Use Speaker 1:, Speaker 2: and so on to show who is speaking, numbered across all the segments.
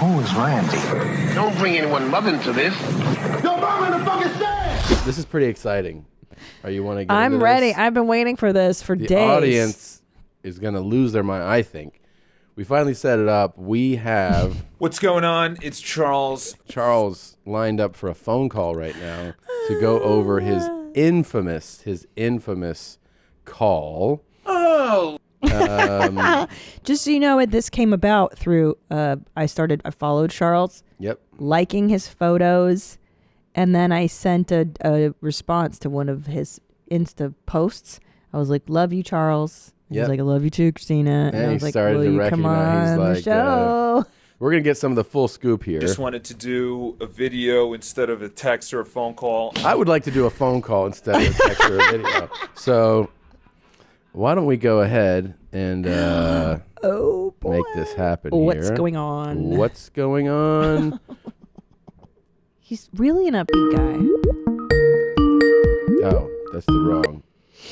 Speaker 1: Who is Randy?
Speaker 2: Don't bring anyone mother into this.
Speaker 1: Your mom in the fucking stand!
Speaker 3: This is pretty exciting. Are you want to get
Speaker 4: I'm
Speaker 3: into
Speaker 4: ready.
Speaker 3: this?
Speaker 4: I've been waiting for this for
Speaker 3: The
Speaker 4: days.
Speaker 3: audience is going to lose their mind, I think. We finally set it up. We have
Speaker 5: What's going on? It's Charles.
Speaker 3: Charles lined up for a phone call right now to go over his infamous call.
Speaker 5: Oh,
Speaker 4: Just so you know, this came about through, I followed Charles,
Speaker 3: Yep.
Speaker 4: liking his photos, and then I sent a response to one of his Insta posts. I was like, love you, Charles. He
Speaker 3: Yep.
Speaker 4: was like, I love you too, Christina.
Speaker 3: And
Speaker 4: I
Speaker 3: he
Speaker 4: was like,
Speaker 3: started
Speaker 4: will
Speaker 3: to
Speaker 4: you come
Speaker 3: recognize,
Speaker 4: on the
Speaker 3: like,
Speaker 4: show?
Speaker 3: We're going to get some of the full scoop here.
Speaker 5: just wanted to do a video instead of a text or a phone call.
Speaker 3: I would like to do a phone call instead of a text or a video. So why don't we go ahead and
Speaker 4: Oh, boy.
Speaker 3: make this happen
Speaker 4: What's
Speaker 3: here.
Speaker 4: going on?
Speaker 3: What's going on?
Speaker 4: He's really an upbeat guy.
Speaker 3: Oh, that's the wrong.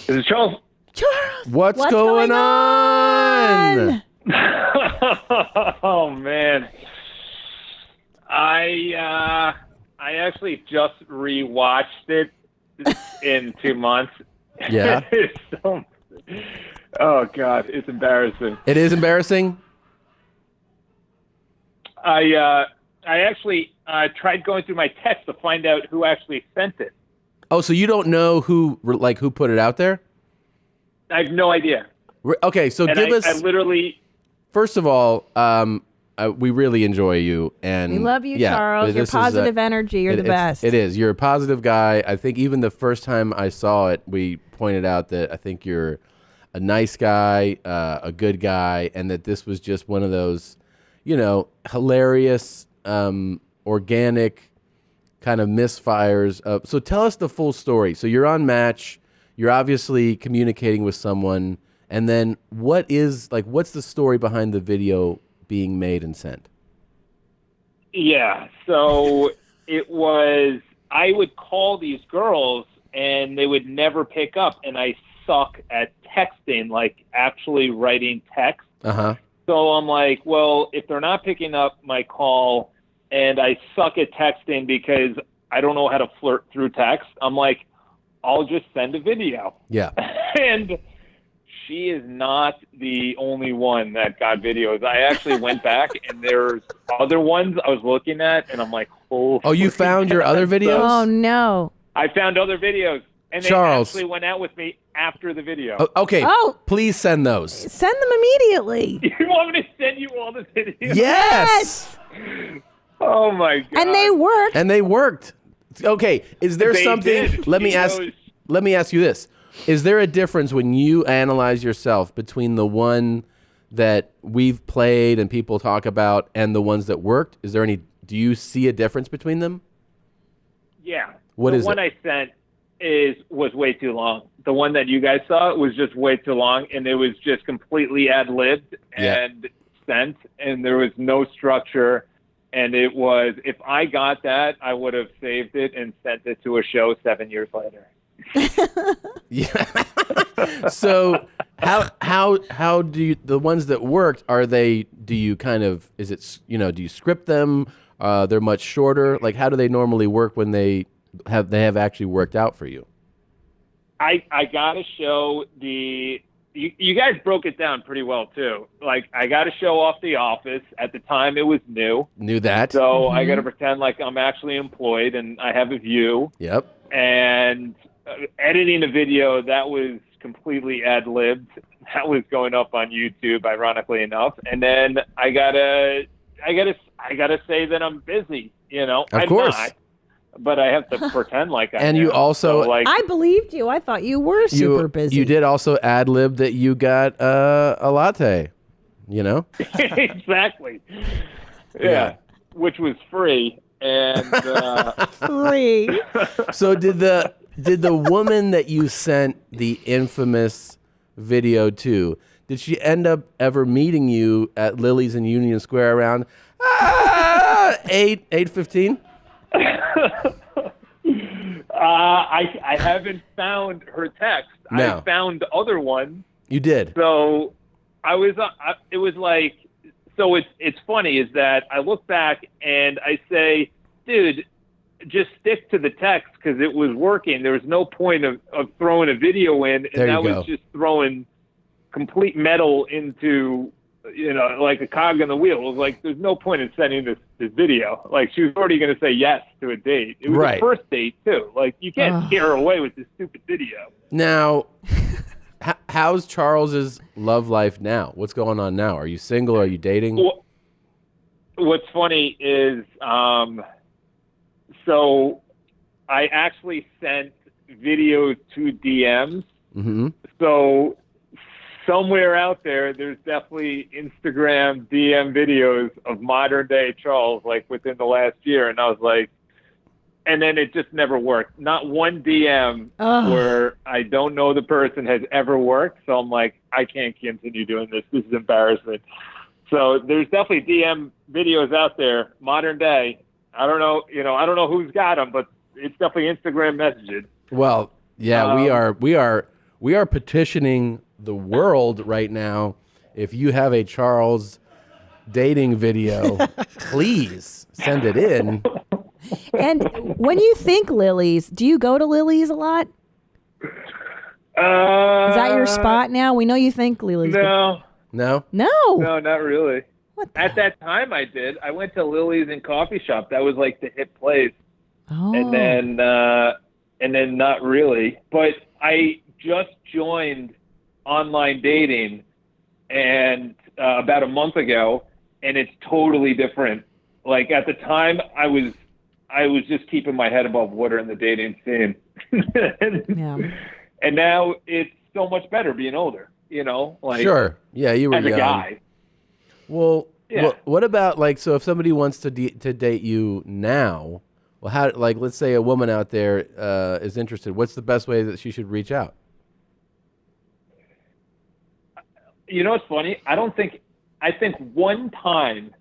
Speaker 2: Is it Charles?
Speaker 4: Charles!
Speaker 3: What's going on?
Speaker 2: Oh man, I actually just rewatched it in 2 months.
Speaker 3: Yeah.
Speaker 2: It's oh god, it's embarrassing.
Speaker 3: It is embarrassing?
Speaker 2: I actually tried going through my text to find out who actually sent it.
Speaker 3: Oh, so you don't know who put it out there?
Speaker 2: I have no idea.
Speaker 3: Okay, so
Speaker 2: And
Speaker 3: give us...
Speaker 2: I literally.
Speaker 3: First of all, we really enjoy you. And
Speaker 4: We love you,
Speaker 3: yeah,
Speaker 4: Charles. Your
Speaker 3: this is,
Speaker 4: positive energy. You're the best.
Speaker 3: It is. You're a positive guy. I think even the first time I saw it, we pointed out that I think you're a nice guy, a good guy, and that this was just one of those, hilarious, organic kind of misfires. So tell us the full story. So you're on Match. You're obviously communicating with someone. And then what's the story behind the video being made and sent?
Speaker 2: Yeah, so it was, I would call these girls and they would never pick up, and I suck at texting, like actually writing text.
Speaker 3: Uh-huh.
Speaker 2: So I'm like, well, if they're not picking up my call and I suck at texting because I don't know how to flirt through text, I'm like, I'll just send a video.
Speaker 3: Yeah.
Speaker 2: And she is not the only one that got videos. I actually went back and there's other ones I was looking at, and I'm like, oh,
Speaker 3: you found your other videos?
Speaker 4: Oh, no.
Speaker 2: I found other videos, and they
Speaker 3: Charles.
Speaker 2: actually went out with me after the video.
Speaker 3: Okay.
Speaker 4: Oh.
Speaker 3: Please send those.
Speaker 4: Send them immediately.
Speaker 2: You want me to send you all the videos?
Speaker 3: Yes.
Speaker 2: Oh my god.
Speaker 4: And they worked.
Speaker 3: And they worked. Okay. Is there
Speaker 2: They
Speaker 3: something?
Speaker 2: did.
Speaker 3: Let me
Speaker 2: He
Speaker 3: ask.
Speaker 2: knows.
Speaker 3: Let me ask you this: is there a difference when you analyze yourself between the one that we've played and people talk about and the ones that worked? Is there any? Do you see a difference between them?
Speaker 2: Yeah.
Speaker 3: What
Speaker 2: the
Speaker 3: is
Speaker 2: one
Speaker 3: it?
Speaker 2: I sent was way too long. The one that you guys saw was just way too long, and it was just completely ad-libbed and sent, and there was no structure. And it was, if I got that, I would have saved it and sent it to a show 7 years later.
Speaker 3: Yeah. So how do you, the ones that worked, do you kind of, is it, do you script them? They're much shorter. Like, how do they normally work when they have actually worked out for you?
Speaker 2: I got to show you guys broke it down pretty well too. Like, I got to show off The Office. At the time it was new.
Speaker 3: Knew that.
Speaker 2: So I got to pretend like I'm actually employed and I have a view.
Speaker 3: Yep.
Speaker 2: And editing a video, that was completely ad-libbed. That was going up on YouTube, ironically enough. And then I gotta say that I'm busy.
Speaker 3: Of
Speaker 2: I'm
Speaker 3: course.
Speaker 2: not, but I have to pretend like I am.
Speaker 3: And you also-
Speaker 2: So, like,
Speaker 4: I believed you. I thought you were super busy.
Speaker 3: You did also ad-lib that you got a latte,
Speaker 2: exactly.
Speaker 3: Yeah.
Speaker 2: Yeah, which was free. And
Speaker 4: Free.
Speaker 3: So did the woman that you sent the infamous video to, did she end up ever meeting you at Lily's in Union Square around 8:15?
Speaker 2: I haven't found her text.
Speaker 3: No.
Speaker 2: I found other ones.
Speaker 3: You did.
Speaker 2: So I was. It was like so it's funny is that I look back and I say, dude, just stick to the text because it was working. There was no point of throwing a video in, and that was just throwing complete metal into, like a cog in the wheel. It was like, there's no point in sending this video. Like, she was already going to say yes to a date. It was a first date, too. Like, you can't scare her away with this stupid video.
Speaker 3: Now, how's Charles's love life now? What's going on now? Are you single? Are you dating?
Speaker 2: Well, what's funny is, so I actually sent videos to DMs.
Speaker 3: Mm-hmm.
Speaker 2: So somewhere out there's definitely Instagram DM videos of modern day Charles, like within the last year. And I was like, and then it just never worked. Not one DM where I don't know the person has ever worked. So I'm like, I can't continue doing this. This is embarrassing. So there's definitely DM videos out there, modern day. I don't know, I don't know who's got them, but it's definitely Instagram messages.
Speaker 3: Well, yeah, we are petitioning the world right now. If you have a Charles dating video, please send it in.
Speaker 4: And when you think Lily's, do you go to Lily's a lot? Is that your spot now? We know you think Lily's.
Speaker 2: No.
Speaker 3: No?
Speaker 4: No,
Speaker 2: not really.
Speaker 4: What
Speaker 2: At that time I did. I went to Lily's and Coffee Shop. That was like the hip place.
Speaker 4: Oh.
Speaker 2: And then not really. But I just joined online dating and about a month ago, and it's totally different. Like at the time I was just keeping my head above water in the dating scene. And now it's so much better being older, like
Speaker 3: Sure. Yeah, you were
Speaker 2: as a
Speaker 3: young.
Speaker 2: guy.
Speaker 3: Well,
Speaker 2: Yeah.
Speaker 3: what about so if somebody wants to date you now, well, how let's say a woman out there is interested, what's the best way that she should reach out?
Speaker 2: It's funny. I think one time,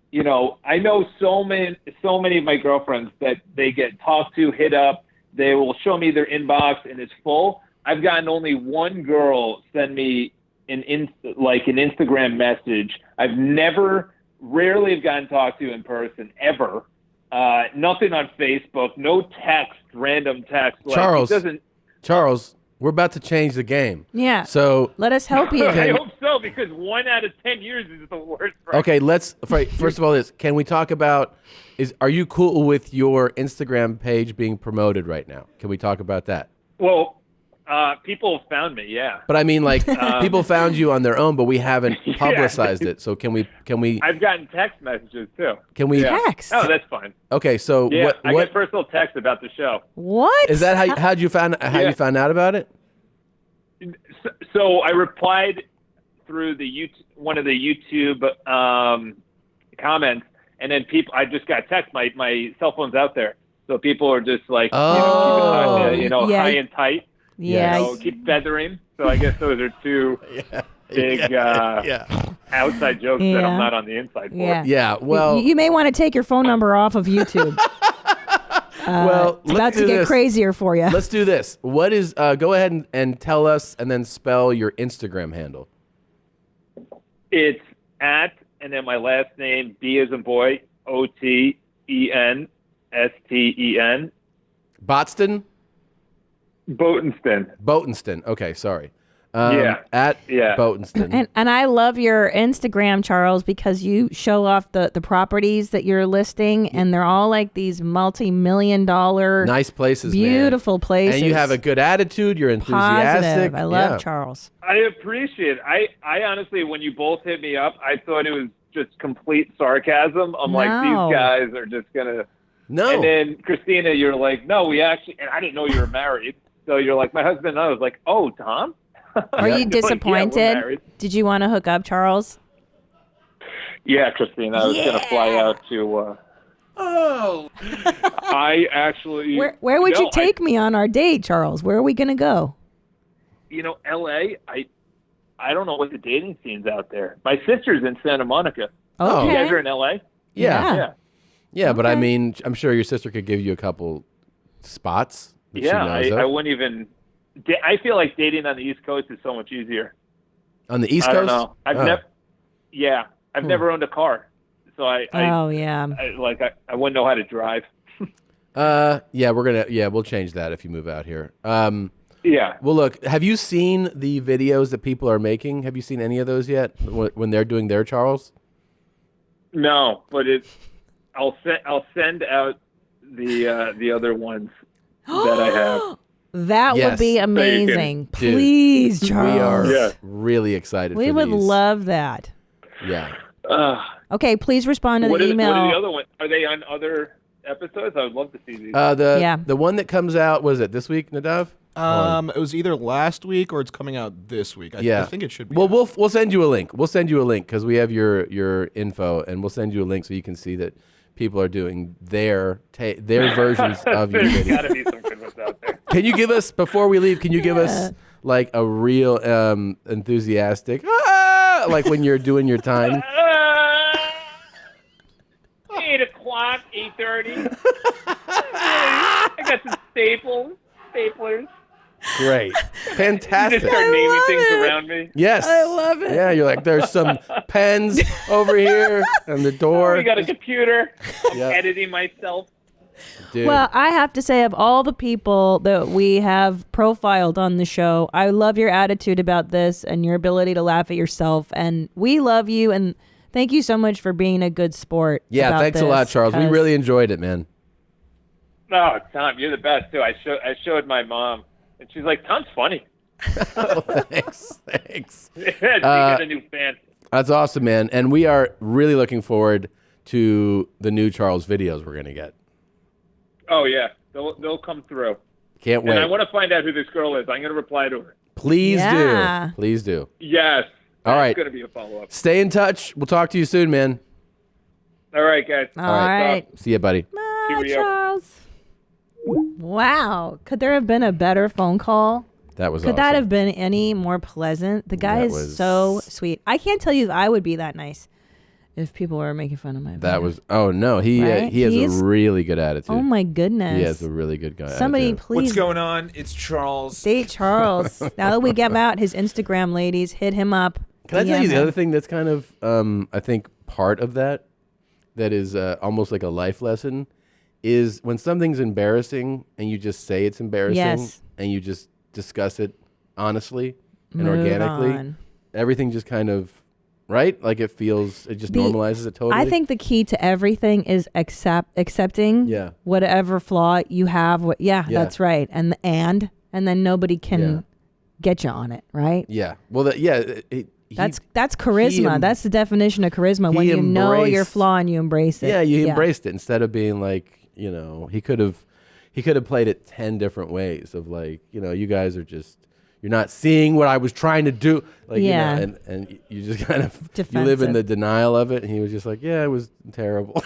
Speaker 2: I know so many of my girlfriends that they get talked to, hit up, they will show me their inbox and it's full. I've gotten only one girl send me an Instagram message. Rarely have gotten talked to in person ever. Nothing on Facebook, no text, random text.
Speaker 3: Charles, we're about to change the game.
Speaker 4: Yeah.
Speaker 3: So
Speaker 4: let us help you.
Speaker 2: I hope so, because 1 out of 10 years is the worst.
Speaker 3: Okay, first of all, can we talk about, are you cool with your Instagram page being promoted right now? Can we talk about that?
Speaker 2: Well, people have found me, yeah.
Speaker 3: But I mean, people found you on their own, but we haven't publicized it. So can we?
Speaker 2: I've gotten text messages too.
Speaker 3: Can we?
Speaker 4: Text?
Speaker 2: Oh, that's fine.
Speaker 3: Okay, so
Speaker 2: Yeah,
Speaker 3: what?
Speaker 2: I get personal text about the show.
Speaker 4: What?
Speaker 3: Is that how you found out about it?
Speaker 2: So I replied through one of the YouTube comments, and then I just got text. My cell phone's out there, so people are just like, keep it on, high and tight.
Speaker 4: Yeah.
Speaker 2: Keep feathering. So I guess those are two big outside jokes that I'm not on the inside for.
Speaker 3: Yeah. Well,
Speaker 4: you may want to take your phone number off of YouTube. It's about to get crazier for you.
Speaker 3: Let's do this. What is? Go ahead and tell us, and then spell your Instagram handle.
Speaker 2: It's @ and then my last name, B as in boy, Otensten.
Speaker 3: Botensten?
Speaker 2: Botensten.
Speaker 3: Okay, sorry.
Speaker 2: Yeah.
Speaker 3: Botensten.
Speaker 4: And I love your Instagram, Charles, because you show off the properties that you're listing, and they're all like these multi-million-dollar
Speaker 3: nice places,
Speaker 4: beautiful places.
Speaker 3: And you have a good attitude. You're enthusiastic.
Speaker 4: Positive. I love Charles.
Speaker 2: I appreciate it. I honestly, when you both hit me up, I thought it was just complete sarcasm. I'm like, these guys are just going to...
Speaker 3: No.
Speaker 2: And then, Christina, you're like, no, we actually... And I didn't know you were married. So you're like, my husband and I was like, oh, Tom?
Speaker 4: Are you disappointed? Did you want to hook up, Charles?
Speaker 2: Yeah, Christina. I was going to fly out to... I actually...
Speaker 4: Where would you take me on our date, Charles? Where are we going to go?
Speaker 2: L.A., I don't know what the dating scene's out there. My sister's in Santa Monica.
Speaker 4: Okay.
Speaker 2: You guys are in L.A.?
Speaker 3: Yeah.
Speaker 2: Yeah,
Speaker 3: but I mean, I'm sure your sister could give you a couple spots.
Speaker 2: Yeah, I wouldn't even... I feel like dating on the East Coast is so much easier.
Speaker 3: On the East
Speaker 2: I
Speaker 3: Coast?
Speaker 2: don't know. I've never owned a car. so I wouldn't know how to drive.
Speaker 3: We'll change that if you move out here.
Speaker 2: Yeah.
Speaker 3: Well, look, have you seen the videos that people are making? Have you seen any of those yet when they're doing their Charles?
Speaker 2: No, but I'll send out the other ones that I have.
Speaker 4: That would be amazing.
Speaker 3: Dude,
Speaker 4: Please, Charles.
Speaker 3: We are really excited
Speaker 4: We
Speaker 3: for
Speaker 4: would
Speaker 3: these.
Speaker 4: love that.
Speaker 3: Yeah.
Speaker 4: Okay, please respond to the email.
Speaker 2: What are the other ones? Are they on other episodes? I would love to see these.
Speaker 3: The one that comes out, was it this week, Nadav?
Speaker 6: It was either last week or it's coming out this week. I think it should be.
Speaker 3: Well, we'll send you a link. We'll send you a link because we have your info, and we'll send you a link so you can see that people are doing their versions of your video.
Speaker 2: There's got to be some good ones out there.
Speaker 3: Can you give us, before we leave, can you give us like a real enthusiastic, like when you're doing your time?
Speaker 2: 8 o'clock, 8:30. I got some staplers.
Speaker 3: Great.
Speaker 2: You
Speaker 3: Fantastic.
Speaker 2: just start naming things around me.
Speaker 3: Yes.
Speaker 4: I love it.
Speaker 3: Yeah, you're like, there's some pens over here on the door.
Speaker 2: We got a computer. I'm
Speaker 3: Yeah.
Speaker 2: editing myself.
Speaker 3: Dude.
Speaker 4: Well, I have to say, of all the people that we have profiled on the show, I love your attitude about this and your ability to laugh at yourself. And we love you. And thank you so much for being a good sport.
Speaker 3: Yeah,
Speaker 4: about
Speaker 3: thanks a lot,
Speaker 4: this,
Speaker 3: Charles. We
Speaker 4: 'cause-
Speaker 3: really enjoyed it, man.
Speaker 2: Oh, Tom, you're the best too. I showed my mom, and she's like, "Tom's funny."
Speaker 3: Oh, thanks.
Speaker 2: She got a new fan.
Speaker 3: That's awesome, man. And we are really looking forward to the new Charles videos we're going to get.
Speaker 2: Oh yeah, they'll come through.
Speaker 3: Can't wait.
Speaker 2: And I want to find out who this girl is. I'm going to reply to her.
Speaker 3: Please
Speaker 4: Yeah.
Speaker 3: do. Please do.
Speaker 2: Yes.
Speaker 3: All right.
Speaker 2: It's going to be a follow-up.
Speaker 3: Stay in touch. We'll talk to you soon, man.
Speaker 2: All right, guys.
Speaker 4: All right.
Speaker 3: See you, buddy.
Speaker 4: Bye,
Speaker 2: Cheerio.
Speaker 4: Charles. Wow. Could there have been a better phone call?
Speaker 3: That was
Speaker 4: Could
Speaker 3: awesome.
Speaker 4: that have been any more pleasant? The guy
Speaker 3: That
Speaker 4: is
Speaker 3: was-
Speaker 4: so sweet. I can't tell you if I would be that nice if people were making fun of my
Speaker 3: That
Speaker 4: video.
Speaker 3: was, oh no, he
Speaker 4: Right?
Speaker 3: he has
Speaker 4: He's-
Speaker 3: a really good attitude.
Speaker 4: Oh my goodness.
Speaker 3: He has a really good guy.
Speaker 4: Somebody
Speaker 3: attitude.
Speaker 4: please
Speaker 5: What's going on? It's Charles.
Speaker 4: date Charles. Now that we get out his Instagram, ladies, hit him up.
Speaker 3: Can I tell
Speaker 4: DM
Speaker 3: you the
Speaker 4: him.
Speaker 3: other thing that's kind of, I think part of that is almost like a life lesson is when something's embarrassing and you just say it's embarrassing
Speaker 4: Yes.
Speaker 3: and you just discuss it honestly and
Speaker 4: Move
Speaker 3: organically,
Speaker 4: on.
Speaker 3: everything just kind of, right? Like it just normalizes it totally.
Speaker 4: I think the key to everything is accepting
Speaker 3: Yeah.
Speaker 4: whatever flaw you have.
Speaker 3: Yeah.
Speaker 4: That's right. And then nobody can
Speaker 3: Yeah.
Speaker 4: get you on it, right?
Speaker 3: Yeah. Well,
Speaker 4: That's charisma. That's the definition of charisma. When
Speaker 3: he
Speaker 4: you know your
Speaker 3: embraced-
Speaker 4: flaw and you embrace it.
Speaker 3: Yeah, you embraced it instead of being like, he could have played it 10 different ways of like, you guys are just, you're not seeing what I was trying to do. Like,
Speaker 4: Yeah.
Speaker 3: and you just kind of, you
Speaker 4: Defensive.
Speaker 3: live in the denial of it. And he was just like, yeah, it was terrible.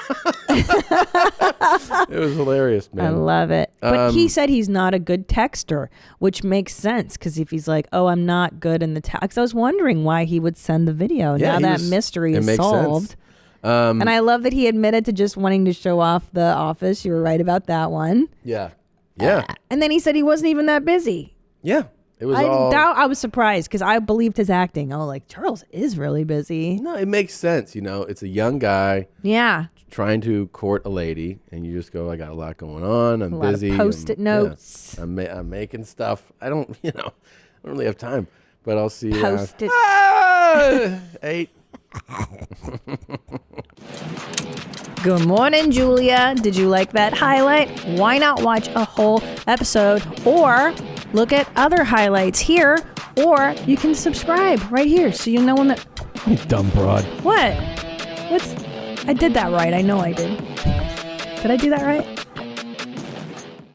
Speaker 3: It was hilarious, man.
Speaker 4: I love it. But he said he's not a good texter, which makes sense because if he's like, oh, I'm not good in the text, I was wondering why he would send the video.
Speaker 3: Yeah,
Speaker 4: now
Speaker 3: he
Speaker 4: that
Speaker 3: was-
Speaker 4: mystery
Speaker 3: it
Speaker 4: is
Speaker 3: makes
Speaker 4: solved.
Speaker 3: sense.
Speaker 4: And I love that he admitted to just wanting to show off The Office. You were right about that one.
Speaker 3: Yeah. Yeah.
Speaker 4: And then he said he wasn't even that busy.
Speaker 3: Yeah. It was
Speaker 4: I was surprised because I believed his acting. Oh, like Charles is really busy.
Speaker 3: no, it makes sense. It's a young guy
Speaker 4: Yeah.
Speaker 3: trying to court a lady, and you just go, I got a lot going on. I'm
Speaker 4: A lot of
Speaker 3: busy.
Speaker 4: Post-it notes.
Speaker 3: I'm making stuff. I don't really have time, but I'll see you.
Speaker 4: Post-it.
Speaker 3: 8.
Speaker 4: Good morning, Julia. Did you like that highlight? Why not watch a whole episode or look at other highlights here, or you can subscribe right here so you know when that.
Speaker 3: You dumb broad.
Speaker 4: What? I did that right. I know I did. Did I do that right?